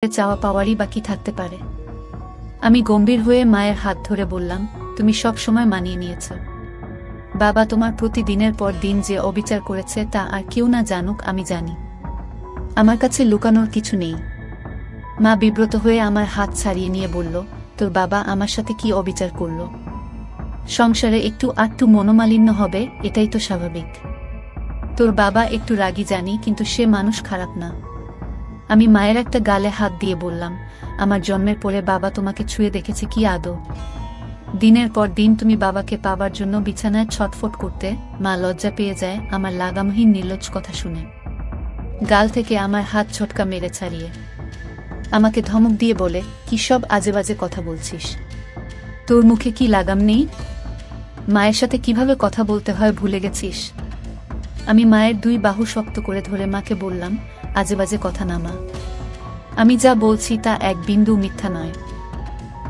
চাওয়া পাওয়ারই বাকি থাকতে পারে। আমি গম্ভীর হয়ে মায়ের হাত ধরে বললাম, তুমি সব সময় মানিয়ে নিয়েছ। বাবা তোমার প্রতি দিনের পর দিন যে অবিচার করেছে তা আর কেউ না জানুক, আমি জানি। আমার কাছে লুকানোর কিছু নেই। মা বিব্রত হয়ে আমার হাত ছাড়িয়ে নিয়ে বলল, তোর বাবা আমার সাথে কি অবিচার করল? সংসারে একটু আধটু মনোমালিন্য হবে, এটাই তো স্বাভাবিক। তোর বাবা একটু রাগী জানি, কিন্তু সে মানুষ খারাপ না। আমি মায়ের একটা গালে হাত দিয়ে বললাম, আমার জন্মের পরে বাবা তোমাকে ছুঁয়ে দেখেছে কি আদৌ? দিনের পর দিন তুমি বাবাকে পাবার জন্য বিছানায় ছটফট করতে। মা লজ্জা পেয়ে যায় আমার লাগামহীন নির্লজ্জ কথা শুনে। গাল থেকে আমার হাত ঝটকা মেরে ছাড়িয়ে আমাকে ধমক দিয়ে বলে, কি সব আজেবাজে কথা বলছিস? তোর মুখে কি লাগাম নেই? মায়ের সাথে কিভাবে কথা বলতে হয় ভুলে গেছিস? আমি মায়ের দুই বাহু শক্ত করে ধরে মাকে বললাম, আজেবাজে কথা না মা, আমি যা বলছি তা এক বিন্দু মিথ্যা নয়।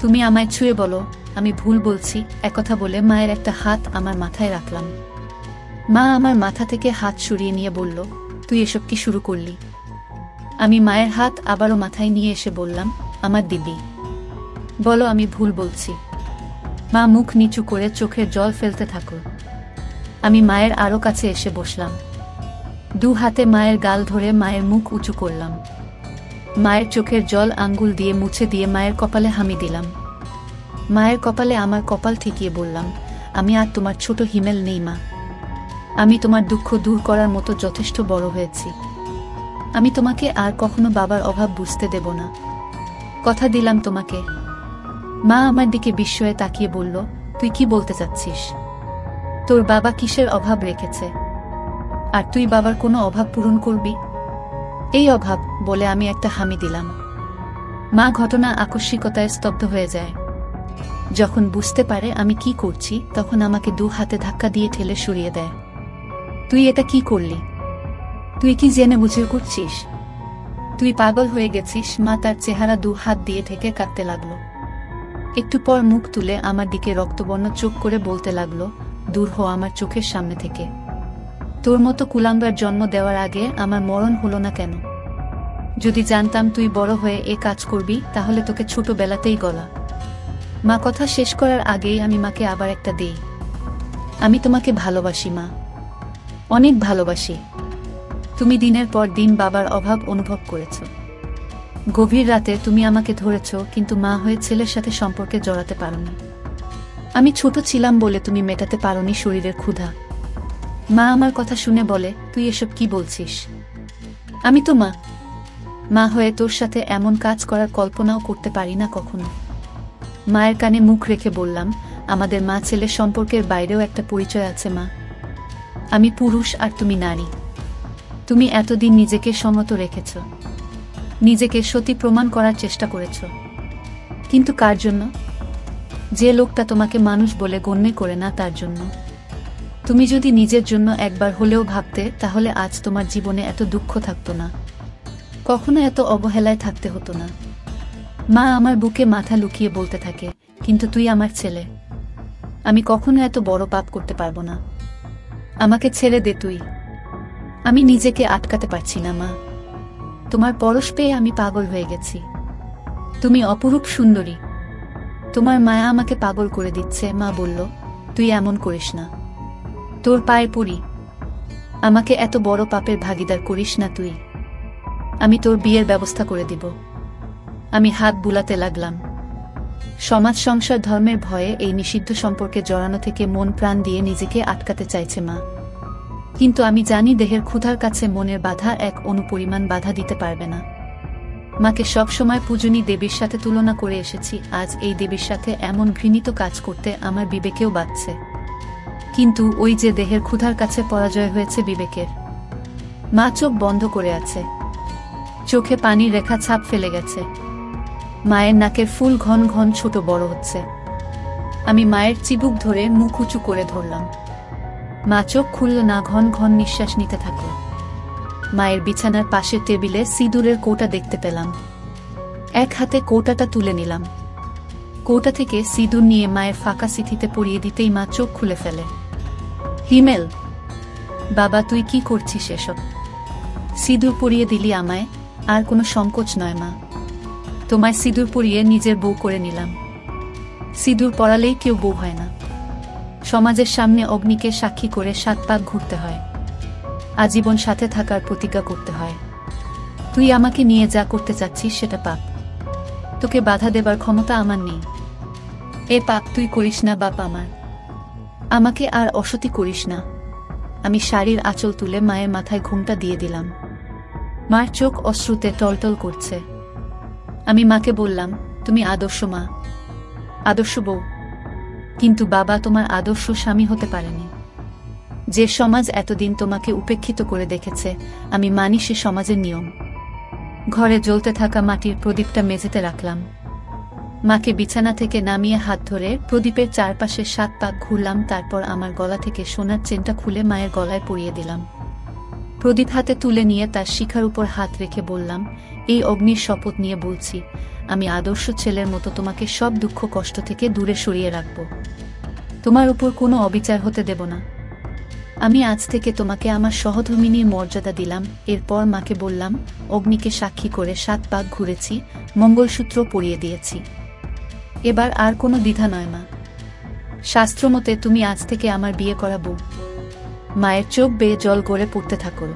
তুমি আমায় ছুঁয়ে বলো আমি ভুল বলছি। একথা বলে মায়ের একটা হাত আমার মাথায় রাখলাম। মা আমার মাথা থেকে হাত সরিয়ে নিয়ে বলল, তুই এসব কি শুরু করলি? আমি মায়ের হাত আবারও মাথায় নিয়ে এসে বললাম, আমার দিদি বলো আমি ভুল বলছি। মা মুখ নিচু করে চোখের জল ফেলতে থাকল। আমি মায়ের আরো কাছে এসে বসলাম। দু হাতে মায়ের গাল ধরে মায়ের মুখ উঁচু করলাম। মায়ের চোখের জল আঙ্গুল দিয়ে মুছে দিয়ে মায়ের কপালে হামি দিলাম। মায়ের কপালে আমার কপাল ঠেকিয়ে বললাম, আমি আর তোমার ছোট হিমেল নেই মা। আমি তোমার দুঃখ দূর করার মতো যথেষ্ট বড় হয়েছি। আমি তোমাকে আর কখনো বাবার অভাব বুঝতে দেব না, কথা দিলাম তোমাকে। মা আমার দিকে বিস্ময়ে তাকিয়ে বলল, তুই কি বলতে চাচ্ছিস? তোর বাবা কিসের অভাব রেখেছে, আর তুই বাবার কোনো অভাব পূরণ করবি? এই অভাব বলে আমি একটা হামি দিলাম। মা ঘটনা আকস্মিকতায় স্তব্ধ হয়ে যায়। যখন বুঝতে পারে আমি কি করছি, তখন আমাকে দু হাতে ধাক্কা দিয়ে ঠেলে সরিয়ে দেয়। তুই এটা কি করলি? তুই কি জেনে বুঝে করছিস? তুই পাগল হয়ে গেছিস। মা তার চেহারা দু হাত দিয়ে ঢেকে কাঁদতে লাগলো। একটু পর মুখ তুলে আমার দিকে রক্তবর্ণ চোখ করে বলতে লাগলো, দূর হ আমার চোখের সামনে থেকে। তোর মতো কুলাঙ্গার জন্ম দেওয়ার আগে আমার মরণ হলো না কেন? যদি জানতাম তুই বড় হয়ে এ কাজ করবি, তাহলে তোকে ছোটবেলাতেই গলা। মা কথা শেষ করার আগেই আমি মাকে আবার একটা দেই। আমি তোমাকে ভালোবাসি মা, অনেক ভালোবাসি। তুমি দিনের পর দিন বাবার অভাব অনুভব করেছ। গভীর রাতে তুমি আমাকে ধরেছ, কিন্তু মা হয়ে ছেলের সাথে সম্পর্কে জড়াতে পারোনি। আমি ছোট ছিলাম বলে তুমি মেটাতে পারোনি শরীরের ক্ষুধা। মা আমার কথা শুনে বলে, তুই এসব কি বলছিস? আমি তো মা হয়ে তোর সাথে এমন কাজ করার কল্পনাও করতে পারি না কখনো। মায়ের কানে মুখ রেখে বললাম, আমাদের মা ছেলে সম্পর্কের বাইরেও একটা পরিচয় আছে মা। আমি পুরুষ আর তুমি নারী। তুমি এতদিন নিজেকে সমত রেখেছ, নিজেকে সতী প্রমাণ করার চেষ্টা করেছ, কিন্তু কার জন্য? যে লোকটা তোমাকে মানুষ বলে গণ্য করে না তার জন্য। তুমি যদি নিজের জন্য একবার হলেও ভাবতে, তাহলে আজ তোমার জীবনে এত দুঃখ থাকতো না, কখনো এত অবহেলায় থাকতে হতো না। মা আমার বুকে মাথা লুকিয়ে বলতে থাকে, কিন্তু তুই আমার ছেলে, আমি কখনো এত বড় পাপ করতে পারবো না। আমাকে ছেড়ে দে তুই। আমি নিজেকে আটকাতে পারছি না মা। তোমার পরশ পেয়ে আমি পাগল হয়ে গেছি। তুমি অপরূপ সুন্দরী। তোমার মায়া আমাকে পাগল করে দিচ্ছে। মা বলল, তুই এমন করিস না, তোর পায়ে পড়ি। আমাকে এত বড় পাপের ভাগিদার করিস না তুই। আমি তোর বিয়ের ব্যবস্থা করে দিব। আমি হাত বুলাতে লাগলাম। সমাজ সংসার ধর্মের ভয়ে এই নিষিদ্ধ সম্পর্কে জড়ানো থেকে মন প্রাণ দিয়ে নিজেকে আটকাতে চাইছে মা। কিন্তু আমি জানি দেহের ক্ষুধার কাছে মনের বাধা এক অনুপরিমাণ বাধা দিতে পারবে না। মাকে সবসময় পূজনী দেবীর সাথে তুলনা করে এসেছি। আজ এই দেবীর সাথে এমন ঘৃণিত কাজ করতে আমার বিবেকেও বাধছে। কিন্তু ওই যে দেহের ক্ষুধার কাছে পরাজয় হয়েছে বিবেকের। মা চোখ বন্ধ করে আছে, চোখে পানির রেখা ছাপ ফেলে গেছে। মায়ের নাকের ফুল ঘন ঘন ছোট বড় হচ্ছে। আমি মায়ের চিবুক ধরে মুখ উঁচু করে ধরলাম। মা চোখ খুলল না, ঘন ঘন নিঃশ্বাস নিতে থাকল। মায়ের বিছানার পাশের টেবিলে সিঁদুরের কৌটা দেখতে পেলাম। এক হাতে কৌটাটা তুলে নিলাম। কৌটা থেকে সিঁদুর নিয়ে মায়ের ফাঁকা সিথিতে পরিয়ে দিতেই মা চোখ খুলে ফেলে। হিমেল, বাবা তুই কি করছিস এসব? সিঁদুর পরিয়ে দিলি আমায়, আর কোনো সংকোচ নয় মা। তোমায় সিঁদুর পরিয়ে নিজের বউ করে নিলাম। সিঁদুর পরালেই কেউ বউ হয় না। সমাজের সামনে অগ্নিকে সাক্ষী করে 7 পাক ঘুরতে হয়, আজীবন সাথে থাকার প্রতিজ্ঞা করতে হয়। তুই আমাকে নিয়ে যা করতে চাচ্ছিস সেটা পাপ। তোকে বাধা দেবার ক্ষমতা আমার নেই। এ পাপ তুই করিস না বাপ আমার। আমাকে আর অসতী করিস না। আমি শাড়ির আঁচল তুলে মায়ের মাথায় ঘুমটা দিয়ে দিলাম। মার চোখ অশ্রুতে টলটল করছে। আমি মাকে বললাম, তুমি আদর্শ মা, আদর্শ বউ। কিন্তু বাবা তোমার আদর্শ স্বামী হতে পারেনি। যে সমাজ এতদিন তোমাকে উপেক্ষিত করে দেখেছে, আমি মানি সে সমাজের নিয়ম। ঘরে জ্বলতে থাকা মাটির প্রদীপটা মেঝেতে রাখলাম। মাকে বিছানা থেকে নামিয়ে হাত ধরে প্রদীপের চারপাশে 7 পাক ঘুরলাম। তারপর আমার গলা থেকে সোনার চেনটা খুলে মায়ের গলায় পরিয়ে দিলাম। প্রদীপ হাতে তুলে নিয়ে তার শিখার উপর হাত রেখে বললাম, এই অগ্নির শপথ নিয়ে বলছি, আমি আদর্শ ছেলের মতো তোমাকে সব দুঃখ কষ্ট থেকে দূরে সরিয়ে রাখব। তোমার উপর কোনো অবিচার হতে দেব না। আমি আজ থেকে তোমাকে আমার সহধর্মিনীর মর্যাদা দিলাম। এরপর মাকে বললাম, অগ্নিকে সাক্ষী করে 7 পাক ঘুরেছি, মঙ্গলসূত্র পরিয়ে দিয়েছি। এবার আর কোনো দ্বিধা নয় মা। শাস্ত্রমতে তুমি আজ থেকে আমার বিয়ে করা বউ। মায়ের চোখ বেয়ে জল গড়ে পড়তে থাকল।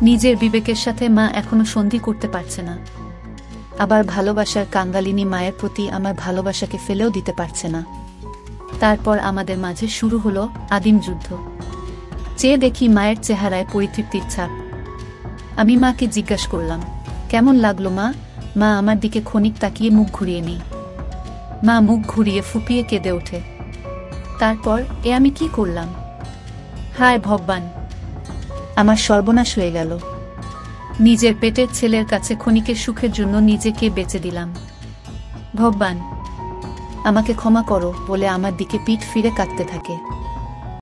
নিজের বিবেকের সাথে মা এখনো সন্ধি করতে পারছে না। আবার ভালোবাসার কাঙ্গালিনী মায়ের প্রতি আমার ভালোবাসাকে ফেলেও দিতে পারছে না। তারপর আমাদের মাঝে শুরু হলো আদিম যুদ্ধ। চেয়ে দেখি মায়ের চেহারায় পরিতৃপ্তির ছাপ। আমি মাকে জিজ্ঞাসা করলাম, কেমন লাগলো মা? মা আমার দিকে ক্ষণিক তাকিয়ে মুখ ঘুরিয়ে নেই। মা মুখ ঘুরিয়ে ফুপিয়ে কেঁদে ওঠে। তারপর আমি কি করলাম? হায় ভগবান, আমার সর্বনাশ হয়ে গেল। নিজের পেটের ছেলের কাছে ক্ষণিকের সুখের জন্য নিজেকে বেচে দিলাম। ভগবান, আমাকে ক্ষমা করো বলে আমার দিকে পিঠ ফিরে কাঁদতে থাকে।